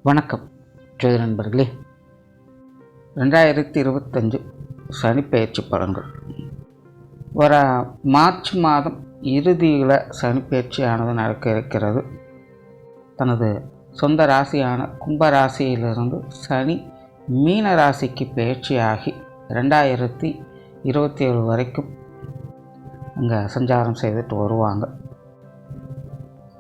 வணக்கம் ஜோதி நண்பர்களே. 2025 சனிப்பெயர்ச்சி பலன்கள். வர மார்ச் மாதம் இறுதியில் சனிப்பெயர்ச்சியானது நடக்க இருக்கிறது. தனது சொந்த ராசியான கும்பராசியிலிருந்து சனி மீன ராசிக்கு பயிற்சியாகி 2027 வரைக்கும் அங்கே சஞ்சாரம் செய்துட்டு வருவாங்க.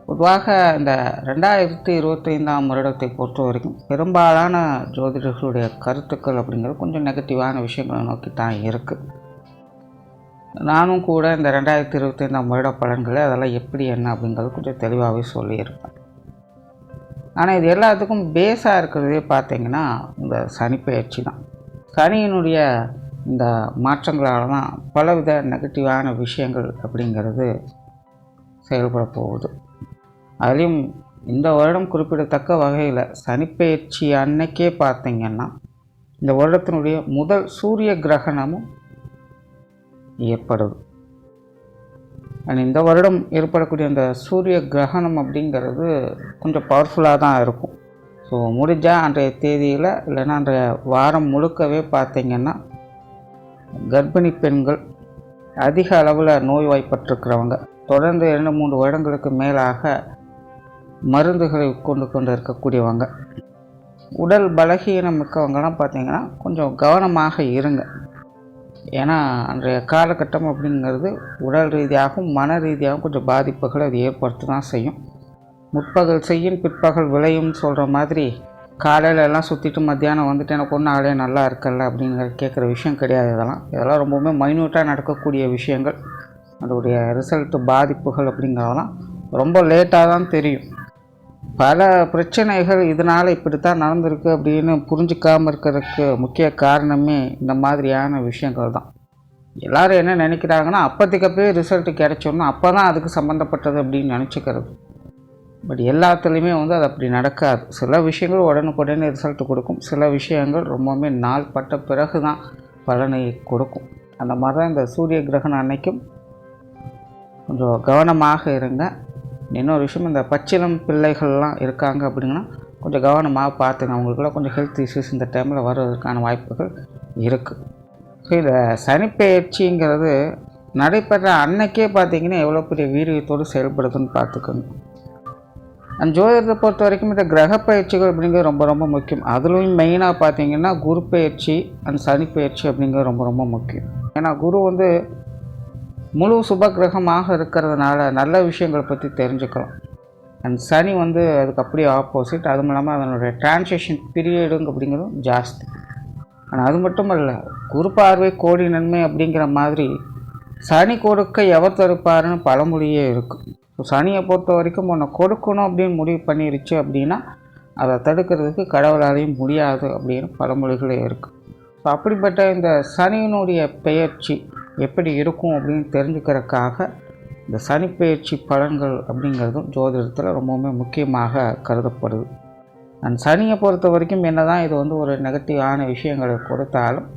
பொதுவாக இந்த 2025ஆம் வருடத்தை பொறுத்த வரைக்கும் பெரும்பாலான ஜோதிடர்களுடைய கருத்துக்கள் அப்படிங்கிறது கொஞ்சம் நெகட்டிவான விஷயங்களை நோக்கி தான் இருக்குது. நானும் கூட இந்த 2025ஆம் வருட பலன்களை அதெல்லாம் எப்படி என்ன அப்படிங்கிறது கொஞ்சம் தெளிவாகவே சொல்லியிருப்பேன். ஆனால் இது எல்லாத்துக்கும் பேஸாக இருக்கிறதே பார்த்திங்கன்னா இந்த சனிப்பெயர்ச்சி தான். சனியினுடைய இந்த மாற்றங்களால் தான் பலவித நெகட்டிவான விஷயங்கள் அப்படிங்கிறது செயல்பட போகுது. அதுலேயும் இந்த வருடம் குறிப்பிடத்தக்க வகையில் சனிப்பெயர்ச்சி அன்னைக்கே பார்த்திங்கன்னா இந்த வருடத்தினுடைய முதல் சூரிய கிரகணமும் ஏற்படுது. இந்த வருடம் ஏற்படக்கூடிய அந்த சூரிய கிரகணம் அப்படிங்கிறது கொஞ்சம் பவர்ஃபுல்லாக தான் இருக்கும். ஸோ முடிஞ்சால் அன்றைய தேதியில் இல்லைன்னா அன்றைய வாரம் முழுக்கவே பார்த்திங்கன்னா கர்ப்பிணி பெண்கள், அதிக அளவில் நோய்வாய்ப்பட்டிருக்கிறவங்க, தொடர்ந்து 2-3 வருடங்களுக்கு மேலாக மருந்துகளை கொண்டு இருக்கக்கூடியவங்க, உடல் பலகீனம் மிக்கவங்கலாம் பார்த்திங்கன்னா கொஞ்சம் கவனமாக இருங்க. ஏன்னா அன்றைய காலகட்டம் அப்படிங்கிறது உடல் ரீதியாகவும் மன ரீதியாகவும் கொஞ்சம் பாதிப்புகளை அது ஏற்படுத்த தான் செய்யும். முற்பகல் செய்யும் பிற்பகல் விளையும்னு சொல்கிற மாதிரி காலையில் எல்லாம் சுற்றிட்டு மத்தியானம் வந்துட்டு எனக்கு ஒன்றும் ஆளே நல்லா இருக்கல அப்படிங்கிற கேட்குற விஷயம் கிடையாது. இதெல்லாம் ரொம்பவுமே மைன்யூட்டாக நடக்கக்கூடிய விஷயங்கள். அதோடைய ரிசல்ட்டு பாதிப்புகள் அப்படிங்கிறதெல்லாம் ரொம்ப லேட்டாக தான் தெரியும். பல பிரச்சனைகள் இதனால் இப்படித்தான் நடந்திருக்கு அப்படின்னு புரிஞ்சிக்காமல் இருக்கிறதுக்கு முக்கிய காரணமே இந்த மாதிரியான விஷயங்கள் தான். எல்லோரும் என்ன நினைக்கிறாங்கன்னா அப்போதைக்கப்பே ரிசல்ட்டு கிடைச்சோன்னா அப்போ தான் அதுக்கு சம்மந்தப்பட்டது அப்படின்னு நினச்சிக்கிறது. பட் எல்லாத்துலேயுமே அது அப்படி நடக்காது. சில விஷயங்கள் உடனுக்குடனே ரிசல்ட்டு கொடுக்கும், சில விஷயங்கள் ரொம்பவுமே நாள் பட்ட பிறகு தான் பலனை கொடுக்கும். அந்த மாதிரி தான் இந்த சூரிய கிரகணம் அன்னைக்கும் கொஞ்சம் கவனமாக இருங்க. இன்னொரு விஷயம், இந்த பச்சிளம் பிள்ளைகள்லாம் இருக்காங்க அப்படின்னா கொஞ்சம் கவனமாக பார்த்துங்க. அவங்களுக்குலாம் கொஞ்சம் ஹெல்த் இஷ்யூஸ் இந்த டைமில் வர்றதுக்கான வாய்ப்புகள் இருக்குது. ஸோ இந்த சனிப்பெயர்ச்சிங்கிறது நடைபெற அன்னைக்கே பார்த்திங்கன்னா எவ்வளோ பெரிய வீரியத்தோடு செயல்படுதுன்னு பார்த்துக்கோங்க. ஜோதிடத்தை பொறுத்த வரைக்கும் இந்த கிரக பயிற்சிகள் அப்படிங்கிறது ரொம்ப ரொம்ப முக்கியம். அதுலேயும் மெயினாக பார்த்திங்கன்னா குரு பயிற்சி அண்ட் சனிப்பெயர்ச்சி அப்படிங்கிறது ரொம்ப ரொம்ப முக்கியம். ஏன்னா குரு முழு சுப கிரகமாக இருக்கிறதுனால நல்ல விஷயங்களை பற்றி தெரிஞ்சுக்கலாம். அண்ட் சனி அதுக்கு அப்படியே ஆப்போசிட். அதுவும் இல்லாமல் அதனுடைய டிரான்சிஷன் பீரியடுங்க அப்படிங்கிறதும் ஜாஸ்தி. ஆனால் அது மட்டும் இல்லை, குரு பார்வை கோடி நன்மை அப்படிங்கிற மாதிரி சனி கொடுக்க எவர் தடுப்பாருன்னு பழமொழியே இருக்குது. ஸோ சனியை பொறுத்த வரைக்கும் உன்னை கொடுக்கணும் அப்படின்னு முடிவு பண்ணிருச்சு அப்படின்னா அதை தடுக்கிறதுக்கு கடவுளாலையும் முடியாது அப்படின்னு பழமொழிகளே இருக்குது. ஸோ அப்படிப்பட்ட இந்த சனியினுடைய பெயர்ச்சி எப்படி இருக்கும் அப்படின்னு தெரிஞ்சுக்கிறதுக்காக இந்த சனிப்பெயர்ச்சி பலன்கள் அப்படிங்கிறதும் ஜோதிடத்தில் ரொம்பவுமே முக்கியமாக கருதப்படுது. அண்ட் சனியை பொறுத்த வரைக்கும் என்ன தான் இது ஒரு நெகட்டிவான விஷயங்களை கொடுத்தாலும்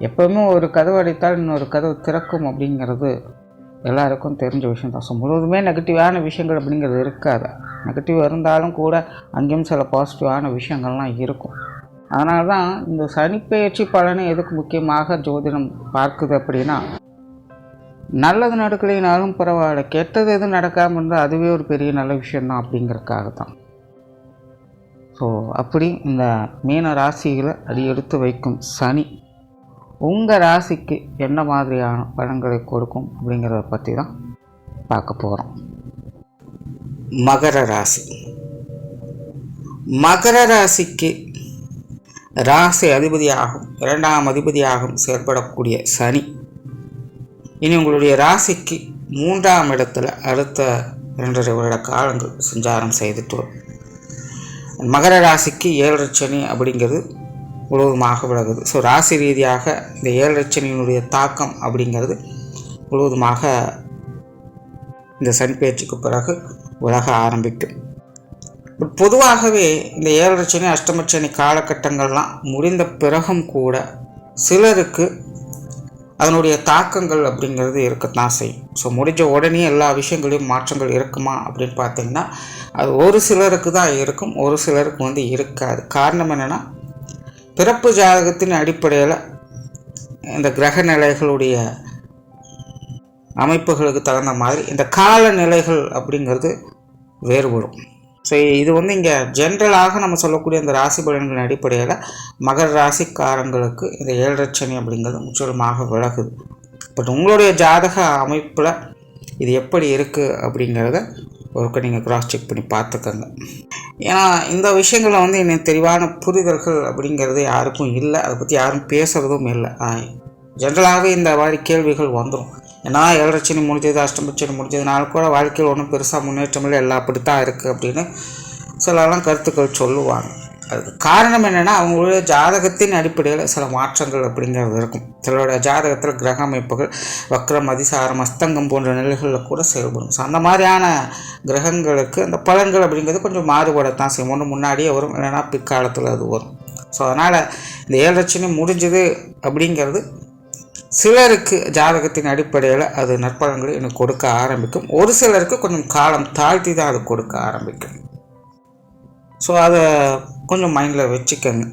எப்போவுமே ஒரு கதவு அடைத்தால் இன்னொரு கதவு திறக்கும் அப்படிங்கிறது எல்லாருக்கும் தெரிஞ்ச விஷயம் தான். ஸோ முழுவதுமே நெகட்டிவான விஷயங்கள் அப்படிங்கிறது இருக்காது. நெகட்டிவ் இருந்தாலும் கூட அங்கேயும் சில பாசிட்டிவான விஷயங்கள்லாம் இருக்கும். அதனால தான் இந்த சனிப்பெயர்ச்சி பலனை எதுக்கு முக்கியமாக ஜோதிடம் பார்க்குது அப்படின்னா, நல்லது நடக்கலைனாலும் பரவாயில்ல, கெட்டது எதுவும் நடக்காமல் இருந்தால் அதுவே ஒரு பெரிய நல்ல விஷயந்தான் அப்படிங்கிறதுக்காக தான். ஸோ அப்படி இந்த மீன ராசியில் அடியெடுத்து வைக்கும் சனி உங்கள் ராசிக்கு என்ன மாதிரியான பலன்களை கொடுக்கும் அப்படிங்கிறத பற்றி தான் பார்க்க போகிறோம். மகர ராசி. மகர ராசிக்கு ராசி அதிபதியாகும் 2ஆம் அதிபதியாகவும் செயல்படக்கூடிய சனி இனி உங்களுடைய ராசிக்கு 3ஆம் இடத்துல அடுத்த 2.5 வருட காலங்கள் சஞ்சாரம் செய்துட்டு வரும். மகர ராசிக்கு 7 சனி அப்படிங்கிறது முழுவதுமாக விலகுது. ஸோ ராசி ரீதியாக இந்த 7 சனியினுடைய தாக்கம் அப்படிங்கிறது முழுவதுமாக இந்த சனிப்பெயர்ச்சிக்கு பிறகு விலக ஆரம்பிக்கும். பொதுவாகவே இந்த 7 சனி அஷ்டம சனி காலகட்டங்கள்லாம் முடிந்த பிறகும் கூட சிலருக்கு அதனுடைய தாக்கங்கள் அப்படிங்கிறது இருக்கத்தான் செய்யும். ஸோ முடிஞ்ச உடனே எல்லா விஷயங்களையும் மாற்றங்கள் இருக்குமா அப்படின்னு பார்த்தீங்கன்னா அது ஒரு சிலருக்கு தான் இருக்கும், ஒரு சிலருக்கு இருக்காது. காரணம் என்னென்னா, பிறப்பு ஜாதகத்தின் அடிப்படையில் இந்த கிரக நிலைகளுடைய அமைப்புகளுக்கு தகுந்த மாதிரி இந்த காலநிலைகள் அப்படிங்கிறது வேறுபடும். ஸோ இது இங்கே ஜென்ரலாக நம்ம சொல்லக்கூடிய இந்த ராசி பலன்களின் அடிப்படையில் மகர ராசிக்காரங்களுக்கு இந்த 7 சனி அப்படிங்கிறது முற்றிலுமாக விலகுது. பட் உங்களுடைய ஜாதக அமைப்பில் இது எப்படி இருக்குது அப்படிங்கிறத ஒருக்க நீங்கள் கிராஸ் செக் பண்ணி பார்த்துக்கோங்க. ஏன்னா இந்த விஷயங்களில் இன்னும் தெளிவான புரிதல்கள் அப்படிங்கிறது யாருக்கும் இல்லை, அதை பற்றி யாரும் பேசுகிறதும் இல்லை. ஜென்ரலாகவே இந்த மாதிரி கேள்விகள் வந்துடும். ஏன்னா 7 சனி முடிஞ்சது, அஷ்டமச்சனி முடிஞ்சதுனால கூட வாழ்க்கையில் ஒன்றும் பெருசாக முன்னேற்றம் இல்லை, எல்லாம் அப்படித்தான் இருக்குது அப்படின்னு சிலலாம் கருத்துக்கள் சொல்லுவாங்க. அதுக்கு காரணம் என்னென்னா, அவங்களுடைய ஜாதகத்தின் அடிப்படையில் சில மாற்றங்கள் அப்படிங்கிறது இருக்கும். சிலருடைய ஜாதகத்தில் கிரக அமைப்புகள் வக்ரம், அதிசாரம், அஸ்தங்கம் போன்ற நிலைகளில் கூட செயல்படும். ஸோ அந்த மாதிரியான கிரகங்களுக்கு அந்த பலன்கள் அப்படிங்கிறது கொஞ்சம் மாறுபடத்தான் செய்யும். ஒன்று முன்னாடியே வரும், இல்லைன்னா பிற்காலத்தில் அது வரும். ஸோ அதனால் இந்த 7 சனி முடிஞ்சது அப்படிங்கிறது சிலருக்கு ஜாதகத்தின் அடிப்படையில் அது நற்பலன்களை எனக்கு கொடுக்க ஆரம்பிக்கும். ஒரு சிலருக்கு கொஞ்சம் காலம் தாழ்த்தி தான் அது கொடுக்க ஆரம்பிக்கும். ஸோ அதை கொஞ்சம் மைண்டில் வச்சுக்கோங்க.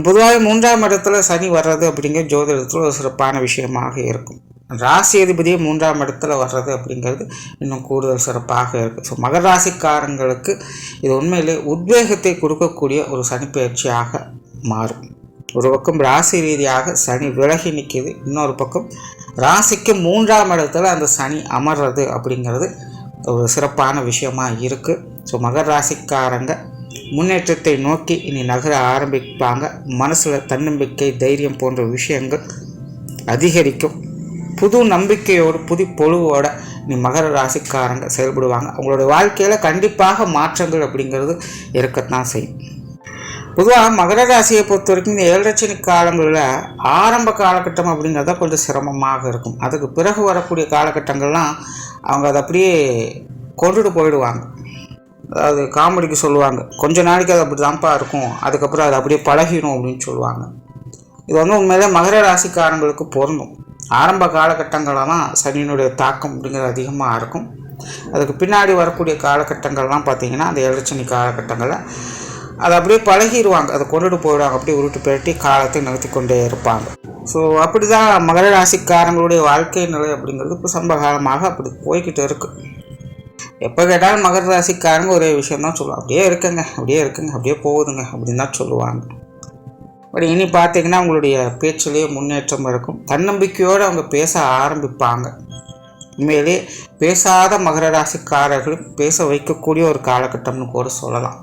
பொதுவாக 3ஆம் இடத்துல சனி வர்றது அப்படிங்கிறது ஜோதிடத்தில் ஒரு சிறப்பான விஷயமாக இருக்கும். ராசி அதிபதியே 3ஆம் இடத்துல வர்றது அப்படிங்கிறது இன்னும் கூடுதல் சிறப்பாக இருக்குது. ஸோ மகர ராசிக்காரங்களுக்கு இது உண்மையிலே உத்வேகத்தை கொடுக்கக்கூடிய ஒரு சனிப்பெயர்ச்சியாக மாறும். ஒரு பக்கம் ராசி ரீதியாக சனி விலகி நிற்கிது, இன்னொரு பக்கம் ராசிக்கு 3ஆம் இடத்துல அந்த சனி அமர்றது அப்படிங்கிறது ஒரு சிறப்பான விஷயமாக இருக்குது. ஸோ மகர ராசிக்காரங்க முன்னேற்றத்தை நோக்கி இனி நகர ஆரம்பிப்பாங்க. மனசில் தன்னம்பிக்கை, தைரியம் போன்ற விஷயங்கள் அதிகரிக்கும். புது நம்பிக்கையோடு புது பொழுவோடு இனி மகர ராசிக்காரங்க செயல்படுவாங்க. அவங்களோட வாழ்க்கையில் கண்டிப்பாக மாற்றங்கள் அப்படிங்கிறது இருக்கத்தான் செய்யும். பொதுவாக மகர ராசியை பொறுத்த வரைக்கும் இந்த 7 சனி காலங்களில் ஆரம்ப காலகட்டம் அப்படிங்கிறத கொஞ்சம் சிரமமாக இருக்கும். அதுக்கு பிறகு வரக்கூடிய காலகட்டங்கள்லாம் அவங்க அதை அப்படியே கொண்டுட்டு போயிடுவாங்க. அதாவது காமெடிக்கு சொல்லுவாங்க, கொஞ்ச நாளைக்கு அது அப்படி தான்ப்பா இருக்கும், அதுக்கப்புறம் அது அப்படியே பழகிடும் அப்படின்னு சொல்லுவாங்க. இது உண்மையிலே மகர ராசிக்காரங்களுக்கு பொருந்தும். ஆரம்ப காலகட்டங்களில் தான் சனியினுடைய தாக்கம் அப்படிங்கிறது அதிகமாக இருக்கும். அதுக்கு பின்னாடி வரக்கூடிய காலகட்டங்கள்லாம் பார்த்திங்கன்னா அந்த 7 சனி காலகட்டங்களில் அதை அப்படியே பழகிடுவாங்க, அதை கொண்டுட்டு போயிடுவாங்க, அப்படியே உருட்டு பெருட்டி காலத்தை நகர்த்தி கொண்டே இருப்பாங்க. ஸோ அப்படி தான் மகர ராசிக்காரங்களுடைய வாழ்க்கை நிலை அப்படிங்கிறது இப்போ சமீப காலமாக அப்படி போய்கிட்டு இருக்குது. எப்போ கேட்டாலும் மகர ராசிக்காரங்க ஒரே விஷயந்தான் சொல்லுவாங்க, அப்படியே இருக்குங்க, அப்படியே இருக்குங்க, அப்படியே போகுதுங்க அப்படின்னு தான் சொல்லுவாங்க. பட் இனி பார்த்திங்கன்னா அவங்களுடைய பேச்சிலேயே முன்னேற்றம் இருக்கும். தன்னம்பிக்கையோடு அவங்க பேச ஆரம்பிப்பாங்க. உண்மையிலே பேசாத மகர ராசிக்காரர்களும் பேச வைக்கக்கூடிய ஒரு காலகட்டம்னு கூட சொல்லலாம்.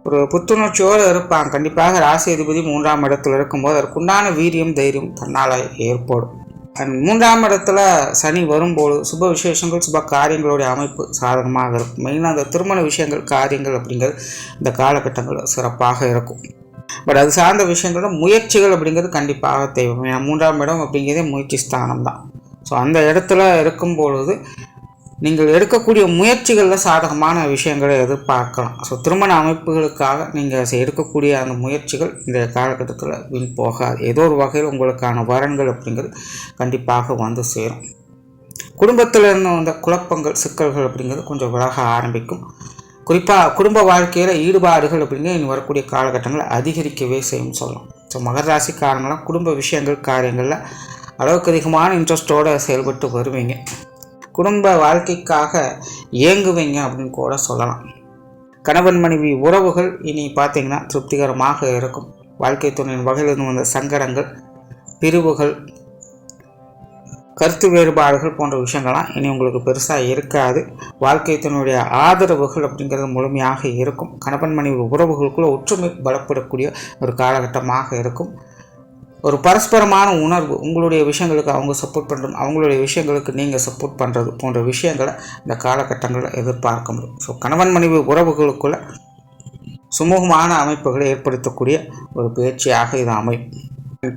ஒரு புத்துணர்ச்சியோடு இருப்பாங்க. கண்டிப்பாக ராசி அதிபதி 3ஆம் இடத்துல இருக்கும்போது அதற்குண்டான வீரியம், தைரியம் தன்னால் ஏற்படும். அண்ட் 3ஆம் இடத்துல சனி வரும்போது சுப விசேஷங்கள், சுப காரியங்களுடைய அமைப்பு சாதகமாக இருக்கும். மெயினாக அந்த திருமண விஷயங்கள், காரியங்கள் அப்படிங்கிறது இந்த காலகட்டங்கள் சிறப்பாக இருக்கும். பட் அது சார்ந்த விஷயங்களோட முயற்சிகள் அப்படிங்கிறது கண்டிப்பாக தேவை. ஏன்னா 3ஆம் இடம் அப்படிங்கிறதே முயற்சி ஸ்தானம் தான். ஸோ அந்த இடத்துல இருக்கும்பொழுது நீங்கள் எடுக்கக்கூடிய முயற்சிகளில் சாதகமான விஷயங்களை எதிர்பார்க்கலாம். ஸோ திருமண அமைப்புகளுக்காக நீங்கள் எடுக்கக்கூடிய அந்த முயற்சிகள் இந்த காலகட்டத்தில் வீண் போகாது. ஏதோ ஒரு வகையில் உங்களுக்கான வரன்கள் அப்படிங்கிறது கண்டிப்பாக வந்து சேரும். குடும்பத்தில் இருந்து வந்த குழப்பங்கள், சிக்கல்கள் அப்படிங்கிறது கொஞ்சம் விலக ஆரம்பிக்கும். குறிப்பாக குடும்ப வாழ்க்கையில் ஈடுபாடுகள் அப்படிங்கிறது இனி வரக்கூடிய காலகட்டங்களில் அதிகரிக்கவே செய்யும் சொல்லலாம். ஸோ மகர ராசிக்காரங்களாம் குடும்ப விஷயங்கள், காரியங்களில் அளவுக்கு அதிகமான இன்ட்ரெஸ்டோடு செயல்பட்டு வருவீங்க. குடும்ப வாழ்க்கைக்காக இயங்குவீங்க அப்படின்னு கூட சொல்லலாம். கணவன் மனைவி உறவுகள் இனி பார்த்திங்கன்னா திருப்திகரமாக இருக்கும். வாழ்க்கை துணையின் வகையிலிருந்து வந்த சங்கடங்கள், பிரிவுகள், கருத்து வேறுபாடுகள் போன்ற விஷயங்கள்லாம் இனி உங்களுக்கு பெருசாக இருக்காது. வாழ்க்கை துணையுடைய ஆதரவுகள் அப்படிங்கிறது முழுமையாக இருக்கும். கணவன் மனைவி உறவுகளுக்குள்ள ஒற்றுமை பலப்படக்கூடிய ஒரு காலகட்டமாக இருக்கும். ஒரு பரஸ்பரமான உணர்வு, உங்களுடைய விஷயங்களுக்கு அவங்க சப்போர்ட் பண்ணுறது, அவங்களுடைய விஷயங்களுக்கு நீங்கள் சப்போர்ட் பண்ணுறது போன்ற விஷயங்களை இந்த காலகட்டங்களில் எதிர்பார்க்க முடியும். ஸோ கணவன் மனைவி உறவுகளுக்குள்ள சுமூகமான அமைப்புகளை ஏற்படுத்தக்கூடிய ஒரு பயிற்சியாக இது அமையும்.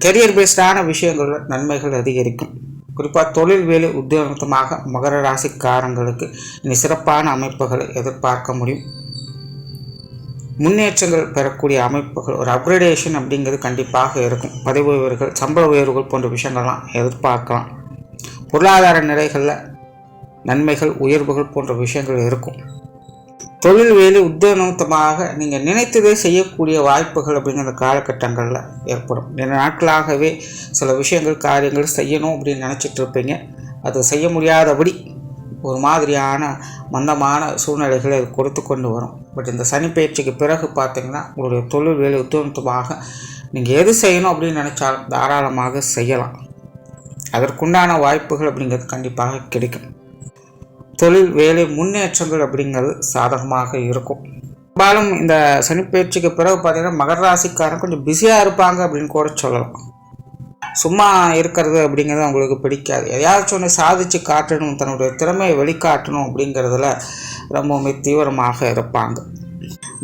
கெரியர் பேஸ்டான விஷயங்களில் நன்மைகள் அதிகரிக்கும். குறிப்பாக தொழில், வேலை, உத்தியோகமாக மகர ராசிக்காரங்களுக்கு இனி சிறப்பான அமைப்புகளை எதிர்பார்க்க முடியும். முன்னேற்றங்கள் பெறக்கூடிய அமைப்புகள், ஒரு அப்கிரேடேஷன் அப்படிங்கிறது கண்டிப்பாக இருக்கும். பதவி உயர்வுகள், சம்பள உயர்வுகள் போன்ற விஷயங்கள்லாம் எதிர்பார்க்கலாம். பொருளாதார நிலைகளில் நன்மைகள், உயர்வுகள் போன்ற விஷயங்கள் இருக்கும். தொழில் வேலை உத்தியோகமாக நீங்கள் நினைத்ததே செய்யக்கூடிய வாய்ப்புகள் அப்படிங்கிற காலகட்டங்களில் ஏற்படும். 2 நாட்களாகவே சில விஷயங்கள், காரியங்கள் செய்யணும் அப்படின்னு நினச்சிட்டு இருப்பீங்க. அது செய்ய முடியாதபடி ஒரு மாதிரியான மந்தமான சூழ்நிலைகளை கொடுத்து கொண்டு வரும். பட் இந்த சனி பயிற்சிக்கு பிறகு பார்த்திங்கன்னா உங்களுடைய தொழில் வேலை உத்தியோகமாக நீங்கள் எது செய்யணும் அப்படின்னு நினச்சாலும் தாராளமாக செய்யலாம். அதற்குண்டான வாய்ப்புகள் அப்படிங்கிறது கண்டிப்பாக கிடைக்கும். தொழில் வேலை முன்னேற்றங்கள் அப்படிங்கிறது சாதகமாக இருக்கும். பெரும்பாலும் இந்த சனிப்பயிற்சிக்கு பிறகு பார்த்திங்கன்னா மகர ராசிக்காரன் கொஞ்சம் பிஸியாக இருப்பாங்க அப்படின்னு கூட சொல்லலாம். சும்மா இருக்கிறது அப்படிங்கிறது அவங்களுக்கு பிடிக்காது. எதையாச்சும் ஒன்று சாதித்து காட்டணும், தன்னுடைய திறமையை வெளிக்காட்டணும் அப்படிங்கிறதுல ரொம்பவுமே தீவிரமாக இருப்பாங்க.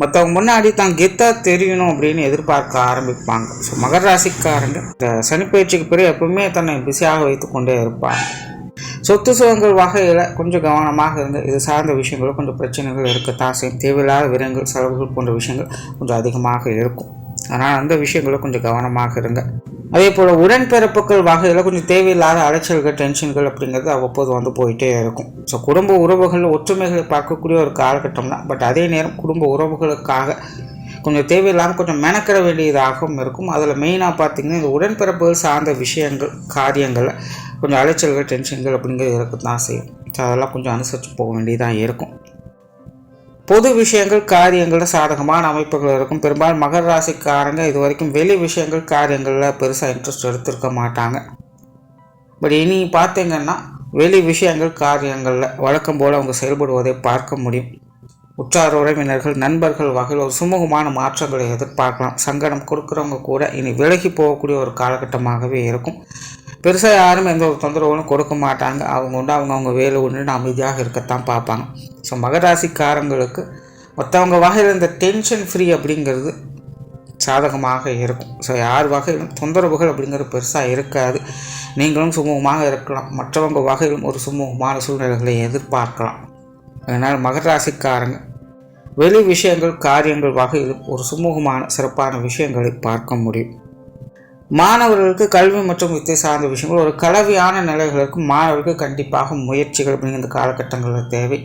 மற்றவங்க முன்னாடி தான் கெத்தாக தெரியணும் அப்படின்னு எதிர்பார்க்க ஆரம்பிப்பாங்க. ஸோ மகர ராசிக்காரங்க இந்த சனிப்பயிற்சிக்கு பிறகு எப்பவுமே தன்னை பிஸியாக வைத்து கொண்டே இருப்பாங்க. சொத்து சுகங்கள் வகையில் கொஞ்சம் கவனமாக இருந்து இது சார்ந்த விஷயங்களும் கொஞ்சம் பிரச்சனைகள் இருக்கத்தான் செய்யும். தேவையில்லாத விரயங்கள், செலவுகள் போன்ற விஷயங்கள் கொஞ்சம் அதிகமாக இருக்கும். அதனால் அந்த விஷயங்களும் கொஞ்சம் கவனமாக இருங்க. அதே போல் உடன்பிறப்புகள் வகையில் கொஞ்சம் தேவையில்லாத அலைச்சல்கள், டென்ஷன்கள் அப்படிங்கிறது அவ்வப்போது வந்து போயிட்டே இருக்கும். ஸோ குடும்ப உறவுகள் ஒற்றுமைகளை பார்க்கக்கூடிய ஒரு காலகட்டம் தான். பட் அதே நேரம் குடும்ப உறவுகளுக்காக கொஞ்சம் தேவையில்லாமல் கொஞ்சம் மெனக்கிட வேண்டியதாகவும் இருக்கும். அதில் மெயினாக பார்த்திங்கன்னா இந்த உடன்பிறப்புகள் சார்ந்த விஷயங்கள், காரியங்களில் கொஞ்சம் அலைச்சல்கள், டென்ஷன்கள் அப்படிங்கிறது இருக்க தான் செய்யும். ஸோ அதெல்லாம் கொஞ்சம் அனுசரித்து போக வேண்டியதாக இருக்கும். பொது விஷயங்கள், காரியங்களில் சாதகமான அமைப்புகள் இருக்கும். பெரும்பாலும் மகர ராசிக்காரங்க இது வரைக்கும் வெளி விஷயங்கள், காரியங்களில் பெருசாக இன்ட்ரெஸ்ட் எடுத்திருக்க மாட்டாங்க. பட் இனி பார்த்திங்கன்னா வெளி விஷயங்கள், காரியங்களில் வழக்கம் போல் அவங்க செயல்படுவதை பார்க்க முடியும். உற்றார் உறவினர்கள், நண்பர்கள் வகையில் ஒரு சுமூகமான மாற்றங்களை எதிர்பார்க்கலாம். சங்கடம் கொடுக்குறவங்க கூட இனி விலகி போகக்கூடிய ஒரு காலகட்டமாகவே இருக்கும். பெருசாக யாரும் எந்த ஒரு தொந்தரவுகளும் கொடுக்க மாட்டாங்க. அவங்க உண்டு அவங்க வேலை உண்டு அமைதியாக இருக்கத்தான் பார்ப்பாங்க. ஸோ மகராசிக்காரங்களுக்கு மற்றவங்க வகையில் இந்த டென்ஷன் ஃப்ரீ அப்படிங்கிறது சாதகமாக இருக்கும். ஸோ யார் வகையிலும் தொந்தரவுகள் அப்படிங்கிறது பெருசாக இருக்காது. நீங்களும் சுமூகமாக இருக்கலாம். மற்றவங்க வகையிலும் ஒரு சுமூகமான சூழ்நிலைகளை எதிர்பார்க்கலாம். அதனால் மகராசிக்காரங்க வெளி விஷயங்கள், காரியங்கள் வகையிலும் ஒரு சுமூகமான சிறப்பான விஷயங்களை பார்க்க முடியும். மாணவர்களுக்கு கல்வி மற்றும் வித்தை சார்ந்த விஷயங்கள் ஒரு கலவையான நிலைகளுக்கு மாணவர்களுக்கு கண்டிப்பாக முயற்சிகள் அப்படிங்கிற இந்த காலகட்டங்களில் தேவை.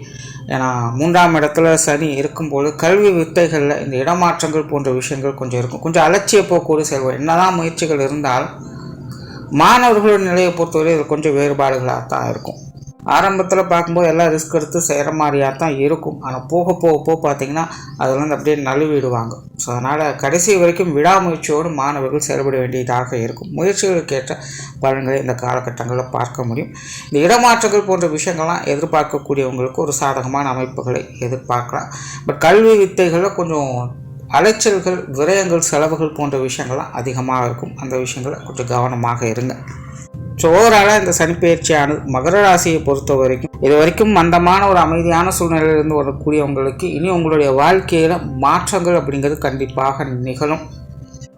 ஏன்னா 3ஆம் இடத்துல சனி இருக்கும்போது கல்வி வித்தைகளில் இந்த இடமாற்றங்கள் போன்ற விஷயங்கள் கொஞ்சம் இருக்கும். கொஞ்சம் அலட்சிய போக்கோடு செல்வோம். என்னதான் முயற்சிகள் இருந்தாலும் மாணவர்களோட நிலையை பொறுத்தவரை இது கொஞ்சம் வேறுபாடுகளாக தான் இருக்கும். ஆரம்பத்தில் பார்க்கும்போது எல்லாம் ரிஸ்க் எடுத்து செய்கிற மாதிரியாக தான் இருக்கும். ஆனால் போக பார்த்திங்கன்னா அதில் வந்து அப்படியே நழுவிடுவாங்க. ஸோ அதனால் கடைசி வரைக்கும் விடாமுயற்சியோடு மாணவர்கள் செயல்பட வேண்டியதாக இருக்கும். முயற்சிகளுக்கேற்ற பலன்களை இந்த காலகட்டங்களில் பார்க்க முடியும். இந்த இடமாற்றங்கள் போன்ற விஷயங்கள்லாம் எதிர்பார்க்கக்கூடியவங்களுக்கு ஒரு சாதகமான அமைப்புகளை எதிர்பார்க்கலாம். பட் கல்வி வித்தைகளில் கொஞ்சம் அலைச்சல்கள், விரயங்கள், செலவுகள் போன்ற விஷயங்கள்லாம் அதிகமாக இருக்கும். அந்த விஷயங்களை கொஞ்சம் கவனமாக இருங்க. ஸோ ஓவராலாக இந்த சனிப்பெயர்ச்சியானது மகர ராசியை பொறுத்த வரைக்கும் இது வரைக்கும் மந்தமான ஒரு அமைதியான சூழ்நிலையிலிருந்து வரக்கூடியவங்களுக்கு இனி உங்களுடைய வாழ்க்கையில் மாற்றங்கள் அப்படிங்கிறது கண்டிப்பாக நிகழும்.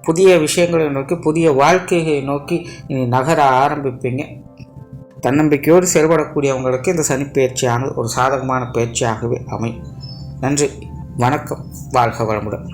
புதிய விஷயங்களை நோக்கி, புதிய வாழ்க்கையை நோக்கி இனி நகர ஆரம்பிப்பீங்க. தன்னம்பிக்கையோடு செயல்படக்கூடியவங்களுக்கு இந்த சனிப்பெயர்ச்சியானது ஒரு சாதகமான பயிற்சியாகவே அமையும். நன்றி, வணக்கம், வாழ்க வளமுடன்.